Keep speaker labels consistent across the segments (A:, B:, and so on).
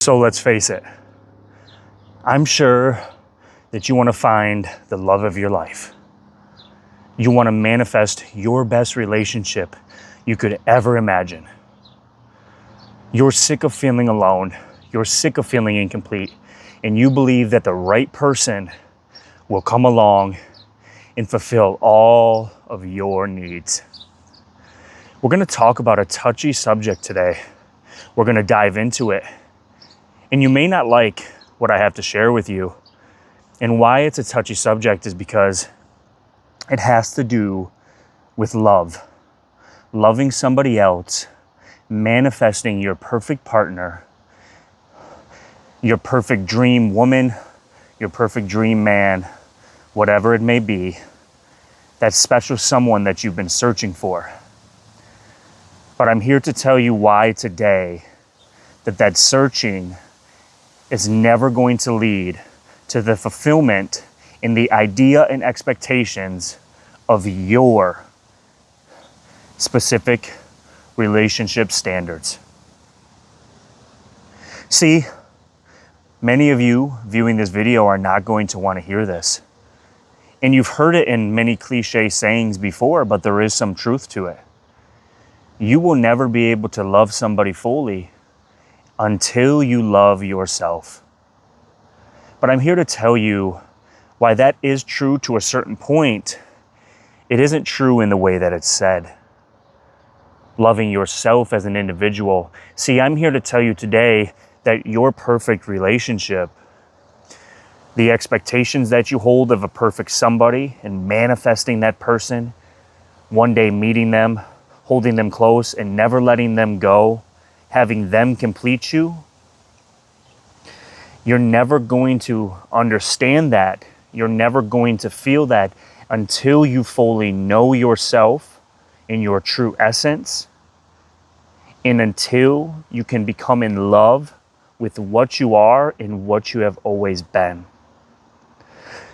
A: So let's face it, I'm sure that you want to find the love of your life. You want to manifest your best relationship you could ever imagine. You're sick of feeling alone. You're sick of feeling incomplete. And you believe that the right person will come along and fulfill all of your needs. We're going to talk about a touchy subject today. We're going to dive into it. And you may not like what I have to share with you. And why it's a touchy subject is because it has to do with love. Loving somebody else, manifesting your perfect partner, your perfect dream woman, your perfect dream man, whatever it may be, that special someone that you've been searching for. But I'm here to tell you why today that searching is never going to lead to the fulfillment in the idea and expectations of your specific relationship standards. See, many of you viewing this video are not going to want to hear this. And you've heard it in many cliche sayings before, but there is some truth to it. You will never be able to love somebody fully until you love yourself. But I'm here to tell you why that is true to a certain point. It isn't true in the way that it's said. Loving yourself as an individual. See, I'm here to tell you today that your perfect relationship, the expectations that you hold of a perfect somebody and manifesting that person, one day meeting them, holding them close and never letting them go, having them complete you, you're never going to understand that. You're never going to feel that until you fully know yourself in your true essence, and until you can become in love with what you are and what you have always been.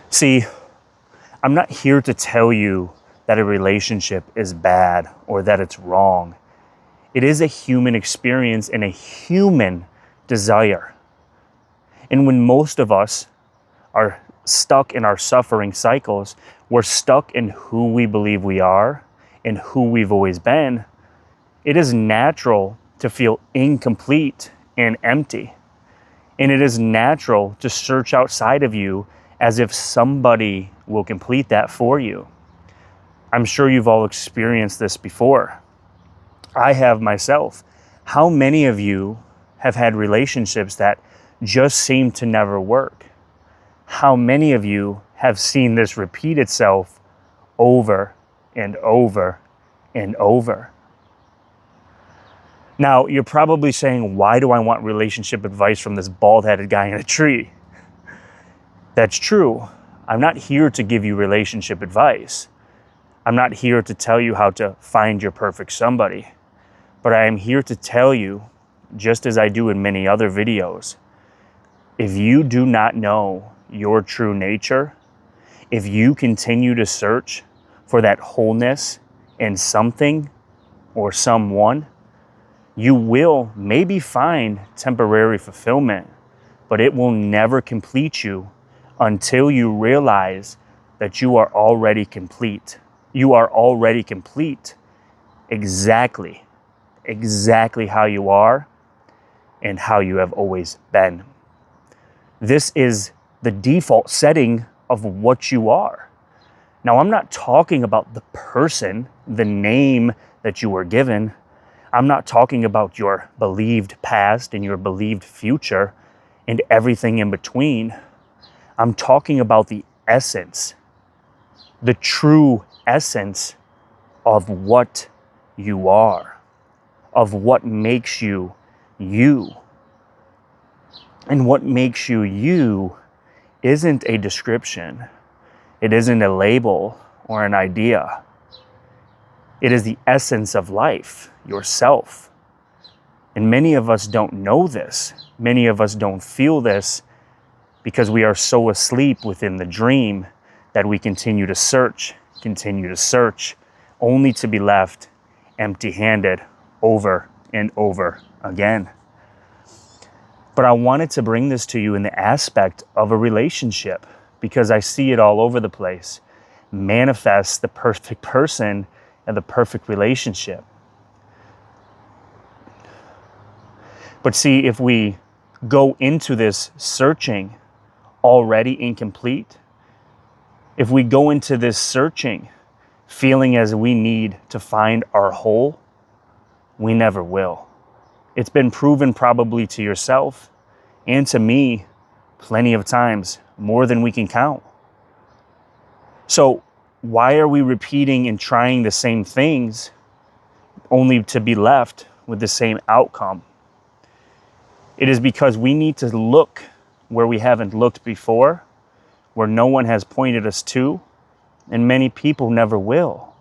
A: See, I'm not here to tell you that a relationship is bad or that it's wrong. It is a human experience and a human desire. And when most of us are stuck in our suffering cycles, we're stuck in who we believe we are and who we've always been. It is natural to feel incomplete and empty. And it is natural to search outside of you as if somebody will complete that for you. I'm sure you've all experienced this before. I have myself. How many of you have had relationships that just seem to never work? How many of you have seen this repeat itself over and over and over? Now, you're probably saying, why do I want relationship advice from this bald-headed guy in a tree? That's true. I'm not here to give you relationship advice. I'm not here to tell you how to find your perfect somebody. But I am here to tell you, just as I do in many other videos, if you do not know your true nature, if you continue to search for that wholeness in something or someone, you will maybe find temporary fulfillment, but it will never complete you until you realize that you are already complete. You are already complete exactly how you are and how you have always been. This is the default setting of what you are. Now, I'm not talking about the person, the name that you were given. I'm not talking about your believed past and your believed future and everything in between. I'm talking about the essence, the true essence of what you are, of what makes you you. And what makes you you isn't a description. It isn't a label or an idea. It is the essence of life, yourself. And many of us don't know this. Many of us don't feel this because we are so asleep within the dream that we continue to search, only to be left empty-handed over and over again. But I wanted to bring this to you in the aspect of a relationship, because I see it all over the place. Manifest the perfect person and the perfect relationship. But see, if we go into this searching already incomplete, if we go into this searching feeling as we need to find our whole, we never will. It's been proven probably to yourself and to me plenty of times, more than we can count. So why are we repeating and trying the same things only to be left with the same outcome? It is because we need to look where we haven't looked before, where no one has pointed us to, and many people never will.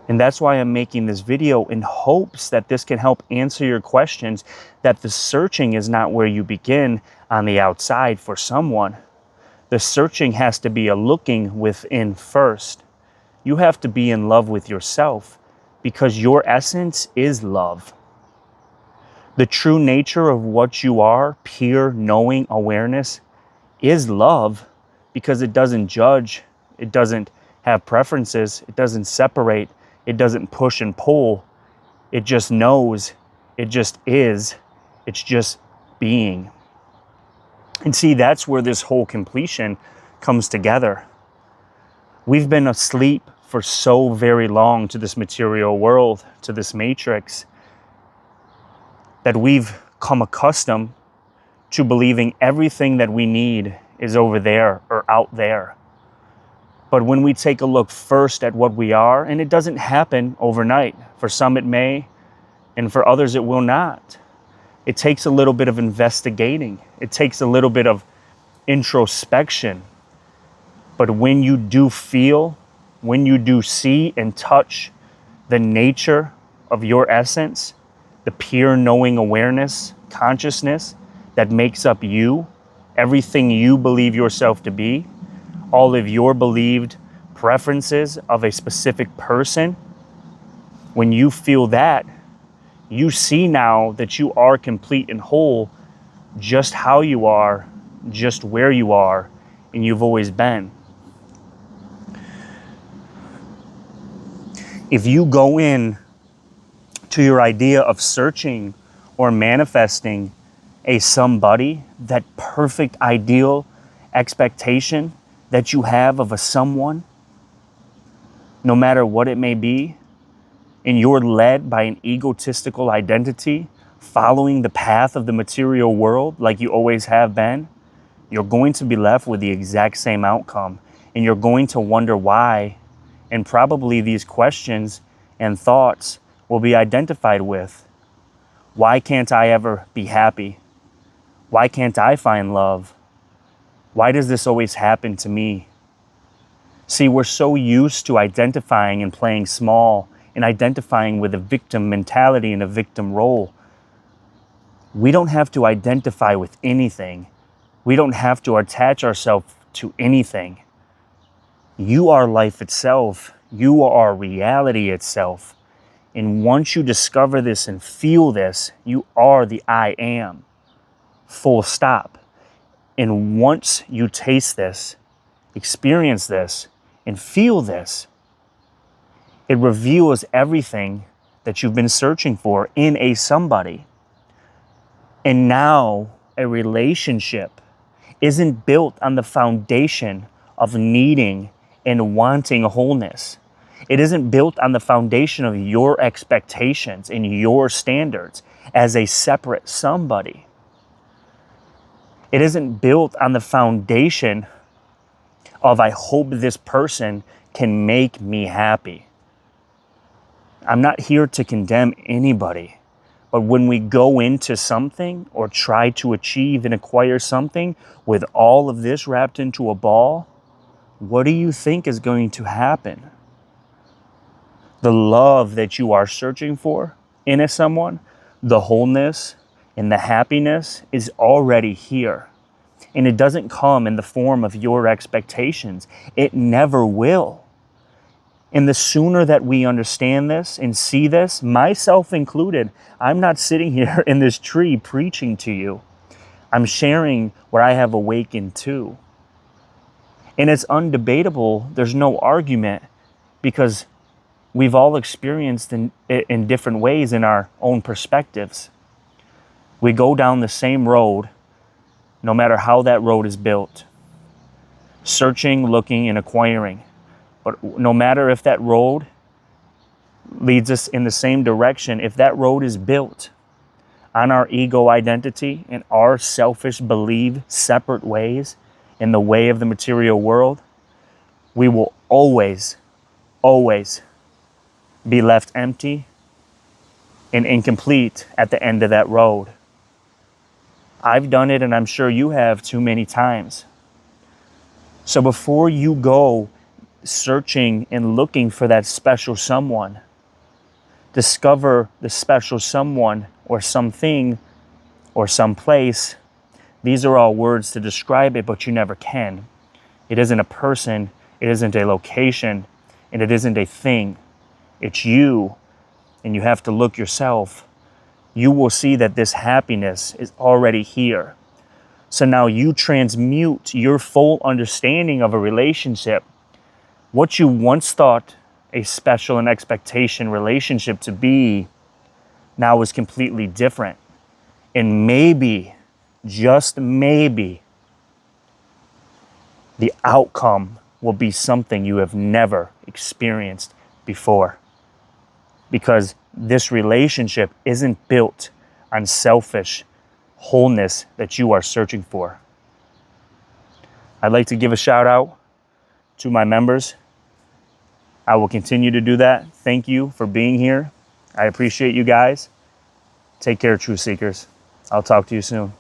A: And that's why I'm making this video, in hopes that this can help answer your questions, that the searching is not where you begin on the outside for someone. The searching has to be a looking within first. You have to be in love with yourself, because your essence is love. The true nature of what you are, pure knowing awareness, is love, because it doesn't judge, it doesn't have preferences, it doesn't separate, it doesn't push and pull, it just knows, it just is, it's just being. And see, that's where this whole completion comes together. We've been asleep for so very long to this material world, to this matrix, that we've come accustomed to believing everything that we need is over there or out there. But when we take a look first at what we are, and it doesn't happen overnight. For some it may, and for others it will not. It takes a little bit of investigating. It takes a little bit of introspection. But when you do feel, when you do see and touch the nature of your essence, the pure knowing awareness, consciousness that makes up you, everything you believe yourself to be, all of your believed preferences of a specific person, when you feel that, you see now that you are complete and whole, just how you are, just where you are, and you've always been. If you go in to your idea of searching or manifesting a somebody, that perfect ideal expectation that you have of a someone, no matter what it may be, and you're led by an egotistical identity, following the path of the material world like you always have been, you're going to be left with the exact same outcome. And you're going to wonder why, and probably these questions and thoughts will be identified with. Why can't I ever be happy? Why can't I find love? Why does this always happen to me? See, we're so used to identifying and playing small and identifying with a victim mentality and a victim role. We don't have to identify with anything. We don't have to attach ourselves to anything. You are life itself. You are reality itself. And once you discover this and feel this, you are the I am. Full stop. And once you taste this, experience this, and feel this, it reveals everything that you've been searching for in a somebody. And now a relationship isn't built on the foundation of needing and wanting wholeness. It isn't built on the foundation of your expectations and your standards as a separate somebody. It isn't built on the foundation of, I hope this person can make me happy. I'm not here to condemn anybody, but when we go into something or try to achieve and acquire something with all of this wrapped into a ball, what do you think is going to happen? The love that you are searching for in a someone, the wholeness and the happiness is already here. And it doesn't come in the form of your expectations. It never will. And the sooner that we understand this and see this, myself included, I'm not sitting here in this tree preaching to you. I'm sharing what I have awakened to. And it's undebatable. There's no argument, because we've all experienced in different ways in our own perspectives. We go down the same road, no matter how that road is built, searching, looking, and acquiring. But no matter if that road leads us in the same direction, if that road is built on our ego identity and our selfish belief separate ways in the way of the material world, we will always be left empty and incomplete at the end of that road. I've done it, and I'm sure you have too many times. So before you go searching and looking for that special someone, discover the special someone or something or someplace. These are all words to describe it, but you never can. It isn't a person, it isn't a location, and it isn't a thing. It's you, and you have to look yourself. You will see that this happiness is already here. So now you transmute your full understanding of a relationship. What you once thought a special and expectation relationship to be now is completely different. And maybe, just maybe, the outcome will be something you have never experienced before. Because this relationship isn't built on selfish wholeness that you are searching for. I'd like to give a shout out to my members. I will continue to do that. Thank you for being here. I appreciate you guys. Take care, Truth Seekers. I'll talk to you soon.